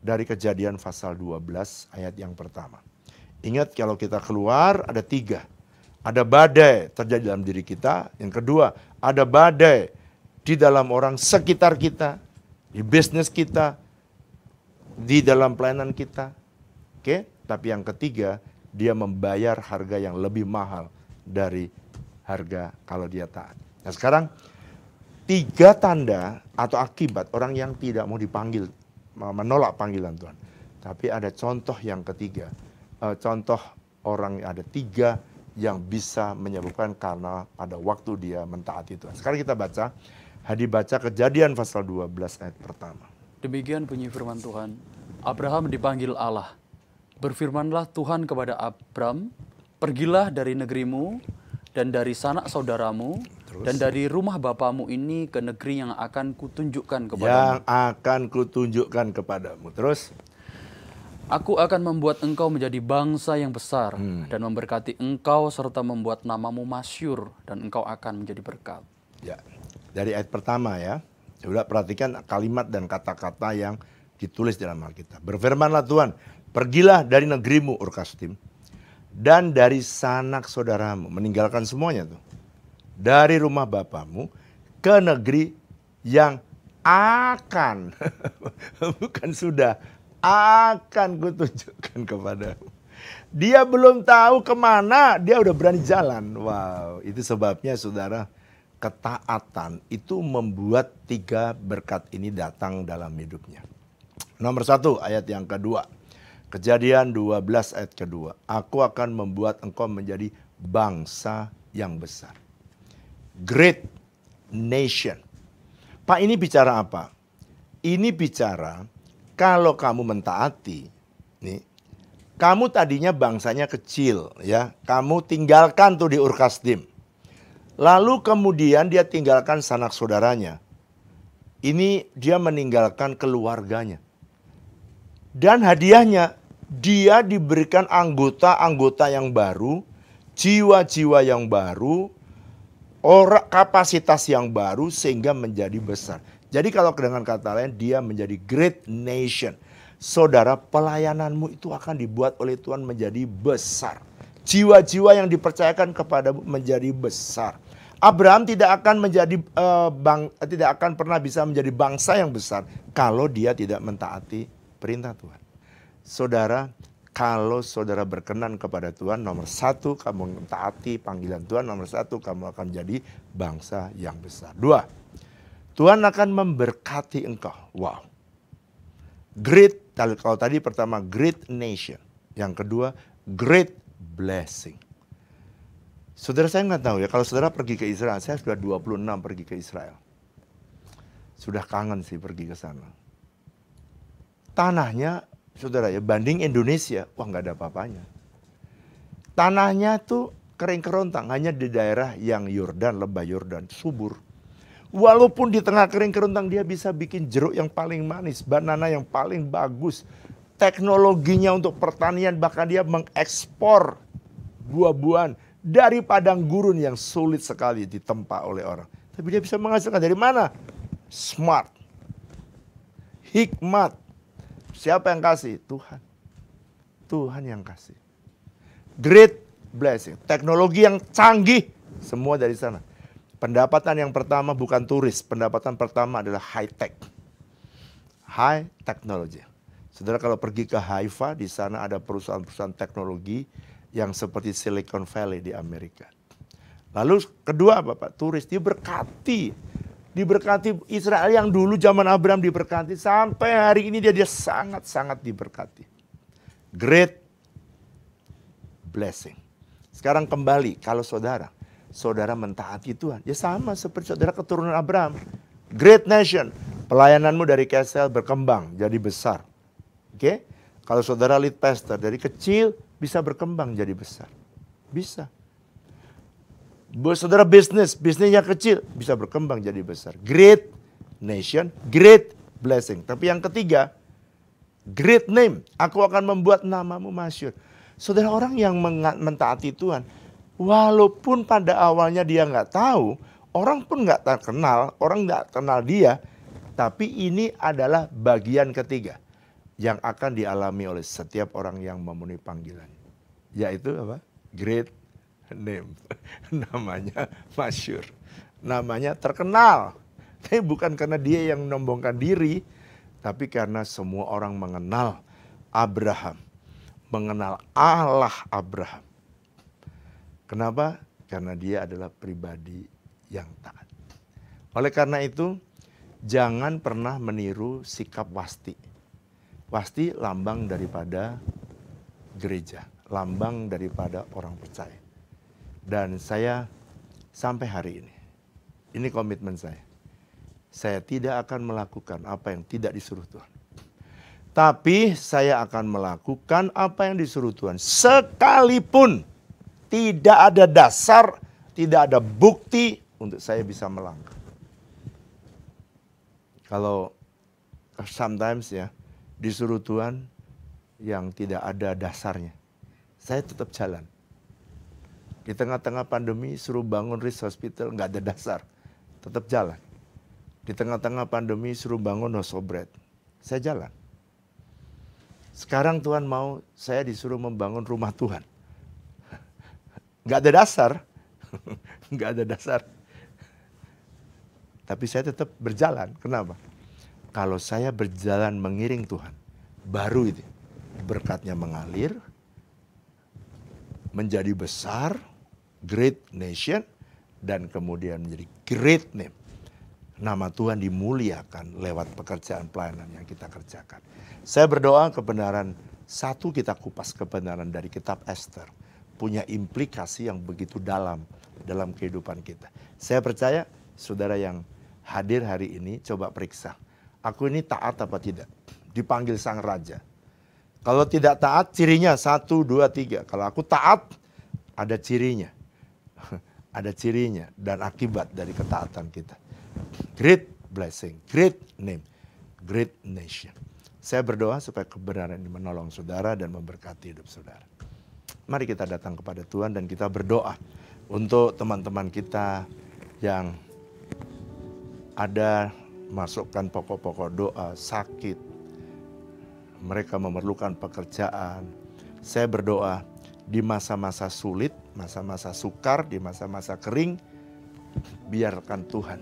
dari Kejadian pasal 12 ayat yang pertama. Ingat kalau kita keluar ada 3. Ada badai terjadi dalam diri kita. Yang kedua, ada badai di dalam orang sekitar kita, di bisnis kita, di dalam pelayanan kita. Oke? Tapi yang ketiga, dia membayar harga yang lebih mahal dari harga kalau dia taat. Nah sekarang, 3 tanda atau akibat orang yang tidak mau dipanggil, menolak panggilan Tuhan. Tapi ada contoh yang ketiga, contoh orang ada 3 yang bisa menyebabkan karena pada waktu dia mentaati Tuhan. Sekarang kita baca, Hadi baca Kejadian pasal 12 ayat pertama. Demikian bunyi firman Tuhan. Abraham dipanggil Allah. Berfirmanlah Tuhan kepada Abram, pergilah dari negerimu dan dari sanak saudaramu dan dari rumah bapamu ini ke negeri yang akan kutunjukkan kepadamu. Yang akan kutunjukkan kepadamu. Terus? Aku akan membuat engkau menjadi bangsa yang besar dan memberkati engkau serta membuat namamu masyhur dan engkau akan menjadi berkat. Ya, dari ayat pertama ya. Coba perhatikan kalimat dan kata-kata yang ditulis dalam Alkitab. Berfirmanlah Tuhan, pergilah dari negerimu Ur Kasdim dan dari sanak saudaramu, meninggalkan semuanya tuh. Dari rumah bapamu ke negeri yang akan, bukan sudah, akan kutunjukkan kepadamu. Dia belum tahu kemana, dia udah berani jalan. Wow, itu sebabnya saudara, ketaatan itu membuat 3 berkat ini datang dalam hidupnya. Nomor 1, ayat yang kedua. Kejadian 12 ayat kedua. Aku akan membuat engkau menjadi bangsa yang besar. Great nation. Pak, ini bicara apa? Ini bicara kalau kamu mentaati, nih, kamu tadinya bangsanya kecil, ya, kamu tinggalkan tuh di Ur Kasdim. Lalu kemudian dia tinggalkan sanak saudaranya. Ini dia meninggalkan keluarganya. Dan hadiahnya, dia diberikan anggota-anggota yang baru, jiwa-jiwa yang baru, orang kapasitas yang baru sehingga menjadi besar. Jadi kalau dengan kata lain, dia menjadi great nation. Saudara, pelayananmu itu akan dibuat oleh Tuhan menjadi besar. Jiwa-jiwa yang dipercayakan kepadamu menjadi besar. Abraham tidak akan pernah bisa menjadi bangsa yang besar kalau dia tidak mentaati perintah Tuhan. Saudara, kalau saudara berkenan kepada Tuhan, nomor 1 kamu mentaati panggilan Tuhan, nomor 1 kamu akan menjadi bangsa yang besar. 2, Tuhan akan memberkati engkau. Wow. Great, kalau tadi pertama great nation. Yang kedua, great blessing. Saudara, saya nggak tahu ya, kalau saudara pergi ke Israel, saya sudah 26 pergi ke Israel. Sudah kangen sih pergi ke sana. Tanahnya, saudara ya, banding Indonesia, wah nggak ada apa-apanya. Tanahnya tuh kering kerontang, hanya di daerah yang Yordan, lembah Yordan, subur. Walaupun di tengah kering kerontang, dia bisa bikin jeruk yang paling manis, banana yang paling bagus. Teknologinya untuk pertanian, bahkan dia mengekspor buah-buahan dari padang gurun yang sulit sekali ditempa oleh orang. Tapi dia bisa menghasilkan dari mana? Smart. Hikmat. Siapa yang kasih? Tuhan. Tuhan yang kasih. Great blessing. Teknologi yang canggih. Semua dari sana. Pendapatan yang pertama bukan turis. Pendapatan pertama adalah high tech. High technology. Saudara kalau pergi ke Haifa, di sana ada perusahaan-perusahaan teknologi yang seperti Silicon Valley di Amerika. Lalu kedua apa Pak? Turis, diberkati. Diberkati Israel yang dulu zaman Abraham diberkati. Sampai hari ini dia sangat-sangat diberkati. Great blessing. Sekarang kembali, kalau saudara mentaati Tuhan. Ya sama seperti saudara keturunan Abraham. Great nation. Pelayananmu dari Kesel berkembang, jadi besar. Oke? Kalau saudara lead pastor, dari kecil bisa berkembang jadi besar. Bisa. Saudara bisnisnya kecil, bisa berkembang jadi besar. Great nation, great blessing. Tapi yang ketiga, great name. Aku akan membuat namamu masyhur. Saudara, orang yang mentaati Tuhan, walaupun pada awalnya dia nggak tahu, orang pun nggak terkenal, orang nggak kenal dia, tapi ini adalah bagian ketiga yang akan dialami oleh setiap orang yang memenuhi panggilan. Yaitu apa? Great name. Namanya masyhur. Namanya terkenal. Tapi bukan karena dia yang menyombongkan diri, tapi karena semua orang mengenal Abraham. Mengenal Allah Abraham. Kenapa? Karena dia adalah pribadi yang taat. Oleh karena itu, jangan pernah meniru sikap Wasti. Wasti lambang daripada gereja, lambang daripada orang percaya. Dan saya sampai hari ini komitmen saya. Saya tidak akan melakukan apa yang tidak disuruh Tuhan. Tapi saya akan melakukan apa yang disuruh Tuhan. Sekalipun tidak ada dasar, tidak ada bukti untuk saya bisa melangkah. Kalau sometimes ya, disuruh Tuhan yang tidak ada dasarnya, saya tetap jalan. Di tengah-tengah pandemi suruh bangun Riz Hospital, nggak ada dasar, tetap jalan. Di tengah-tengah pandemi suruh bangun Hosobret, saya jalan. Sekarang Tuhan mau saya disuruh membangun rumah Tuhan. Nggak ada dasar, nggak ada dasar. Tapi saya tetap berjalan. Kenapa? Kalau saya berjalan mengiring Tuhan, baru itu berkatnya mengalir, menjadi besar, great nation, dan kemudian menjadi great name. Nama Tuhan dimuliakan lewat pekerjaan pelayanan yang kita kerjakan. Saya berdoa kebenaran, satu kita kupas kebenaran dari kitab Esther, punya implikasi yang begitu dalam kehidupan kita. Saya percaya saudara yang hadir hari ini coba periksa, aku ini taat apa tidak? Dipanggil sang raja. Kalau tidak taat cirinya 1, 2, 3. Kalau aku taat ada cirinya. Ada cirinya dan akibat dari ketaatan kita. Great blessing, great name, great nation. Saya berdoa supaya kebenaran ini menolong saudara dan memberkati hidup saudara. Mari kita datang kepada Tuhan dan kita berdoa untuk teman-teman kita yang ada masukkan pokok-pokok doa, sakit. Mereka memerlukan pekerjaan. Saya berdoa di masa-masa sulit, masa-masa sukar, di masa-masa kering, biarkan Tuhan.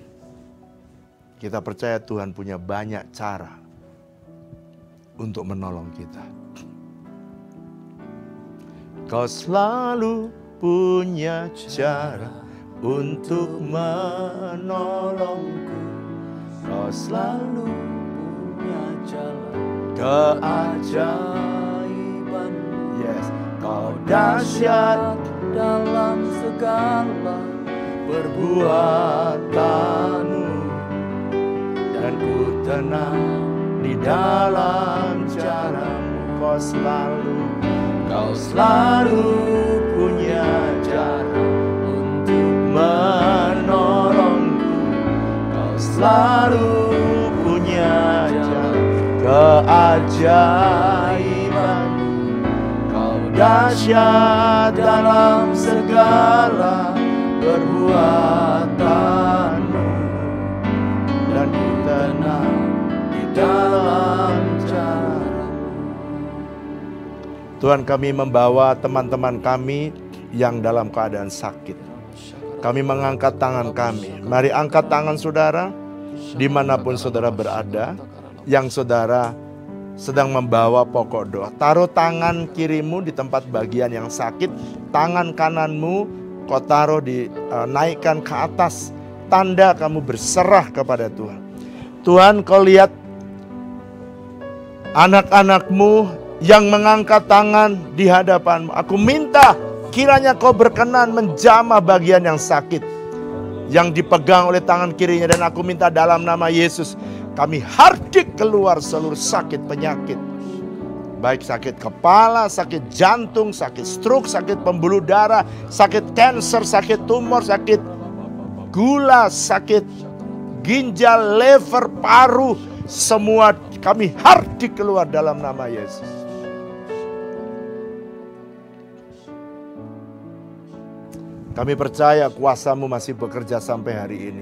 Kita percaya Tuhan punya banyak cara untuk menolong kita. Kau selalu punya cara untuk menolongku. Kau selalu punya jalan keajaiban. Yes, kau dahsyat dalam segala perbuatanmu, dan ku tenang di dalam caramu. Kau selalu punya cara untuk menolongku. Kau selalu punya cara keajaiban. Kau dahsyat dalam segala perbuatanmu, dan ku tenang di dalam caramu. Tuhan, kami membawa teman-teman kami yang dalam keadaan sakit. Kami mengangkat tangan kami. Mari angkat tangan saudara dimanapun saudara berada, yang saudara sedang membawa pokok doa. Taruh tangan kirimu di tempat bagian yang sakit, tangan kananmu kau taruh naikkan ke atas, tanda kamu berserah kepada Tuhan. Tuhan, kau lihat anak-anakmu yang mengangkat tangan di hadapanmu. Aku minta kiranya kau berkenan menjamah bagian yang sakit yang dipegang oleh tangan kirinya. Dan aku minta dalam nama Yesus, kami hardik keluar seluruh sakit penyakit. Baik sakit kepala, sakit jantung, sakit stroke, sakit pembuluh darah, sakit kanker, sakit tumor, sakit gula, sakit ginjal, liver, paru. Semua kami hardik keluar dalam nama Yesus. Kami percaya kuasa-Mu masih bekerja sampai hari ini.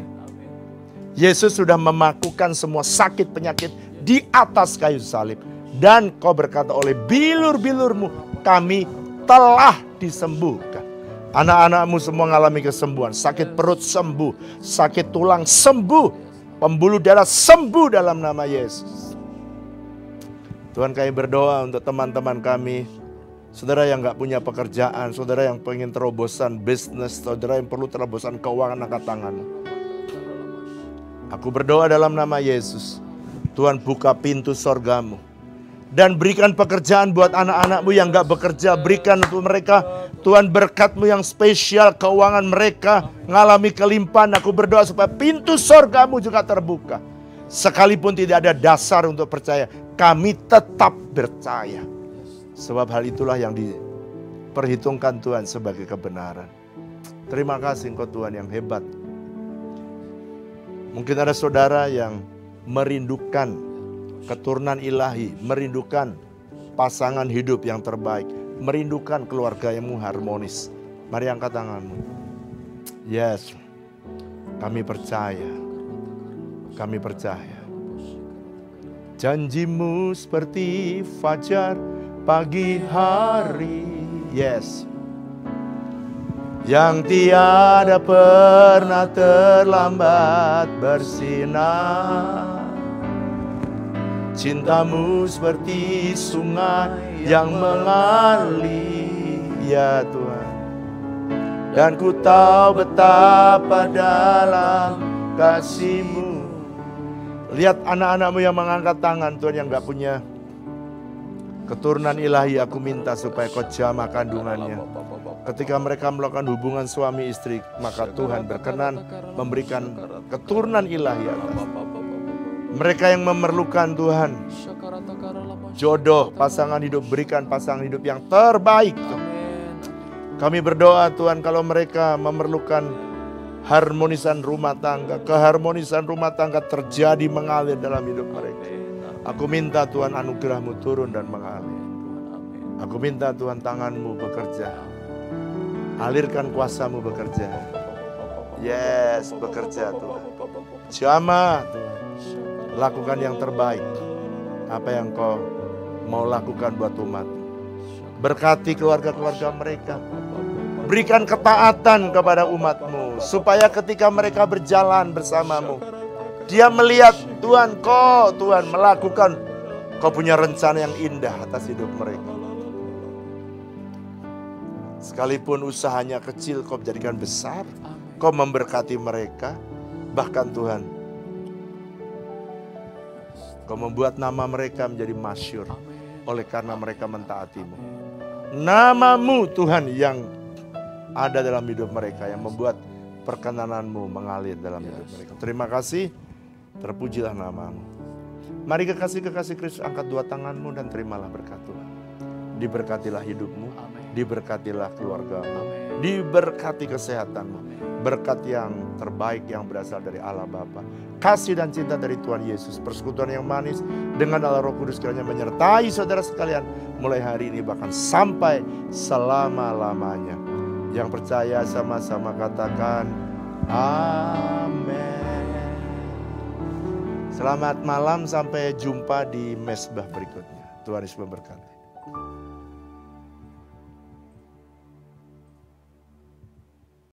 Yesus sudah memakukan semua sakit penyakit di atas kayu salib. Dan kau berkata, oleh bilur-bilur-Mu kami telah disembuhkan. Anak-anak-Mu semua mengalami kesembuhan. Sakit perut sembuh, sakit tulang sembuh, pembuluh darah sembuh dalam nama Yesus. Tuhan, kami berdoa untuk teman-teman kami, saudara yang gak punya pekerjaan, saudara yang pengen terobosan bisnis, saudara yang perlu terobosan keuangan, angkat tangan. Aku berdoa dalam nama Yesus. Tuhan buka pintu sorgamu. Dan berikan pekerjaan buat anak-anakmu yang gak bekerja. Berikan untuk mereka, Tuhan, berkat-Mu yang spesial. Keuangan mereka mengalami kelimpahan. Aku berdoa supaya pintu sorgamu juga terbuka. Sekalipun tidak ada dasar untuk percaya, kami tetap percaya. Sebab hal itulah yang diperhitungkan Tuhan sebagai kebenaran. Terima kasih Engkau Tuhan yang hebat. Mungkin ada saudara yang merindukan keturunan ilahi, merindukan pasangan hidup yang terbaik, merindukan keluarga yang harmonis. Mari angkat tanganmu. Yes, kami percaya. Kami percaya. Janjimu seperti fajar pagi hari. Yes. Yang tiada pernah terlambat bersinar. Cintamu seperti sungai yang mengalir, ya Tuhan. Dan ku tahu betapa dalam kasih-Mu. Lihat anak-anak-Mu yang mengangkat tangan, Tuhan, yang gak punya keturunan ilahi. Aku minta supaya Kau jamah kandungannya. Ketika mereka melakukan hubungan suami istri, maka Tuhan berkenan memberikan keturunan ilahi atas mereka yang memerlukan. Tuhan, jodoh, pasangan hidup, berikan pasangan hidup yang terbaik. Kami berdoa Tuhan, kalau mereka memerlukan harmonisan rumah tangga, keharmonisan rumah tangga terjadi mengalir dalam hidup mereka. Aku minta Tuhan anugerah-Mu turun dan mengalir. Aku minta Tuhan tangan-Mu bekerja. Alirkan kuasa-Mu bekerja. Yes, bekerja Tuhan. Jamah Tuhan. Lakukan yang terbaik. Apa yang Kau mau lakukan buat umat. Berkati keluarga-keluarga mereka. Berikan ketaatan kepada umat-Mu. Supaya ketika mereka berjalan bersama-Mu, dia melihat Tuhan, Kau Tuhan melakukan, Kau punya rencana yang indah atas hidup mereka. Sekalipun usahanya kecil, Kau jadikan besar. Kau memberkati mereka. Bahkan Tuhan, Kau membuat nama mereka menjadi masyhur oleh karena mereka mentaati-Mu. Nama-Mu Tuhan yang ada dalam hidup mereka, yang membuat perkenanan-Mu mengalir dalam hidup mereka. Terima kasih, terpujilah nama-Mu. Mari kekasih-kekasih Kristus, angkat dua tanganmu dan terimalah berkat Tuhan. Diberkatilah hidupmu, diberkatilah keluargamu, diberkati kesehatanmu. Berkat yang terbaik yang berasal dari Allah Bapa, kasih dan cinta dari Tuhan Yesus, persekutuan yang manis dengan Allah Roh Kudus kiranya menyertai saudara sekalian mulai hari ini bahkan sampai selama-lamanya. Yang percaya sama-sama katakan amin. Selamat malam, sampai jumpa di mesbah berikutnya. Tuhan Yesus memberkati.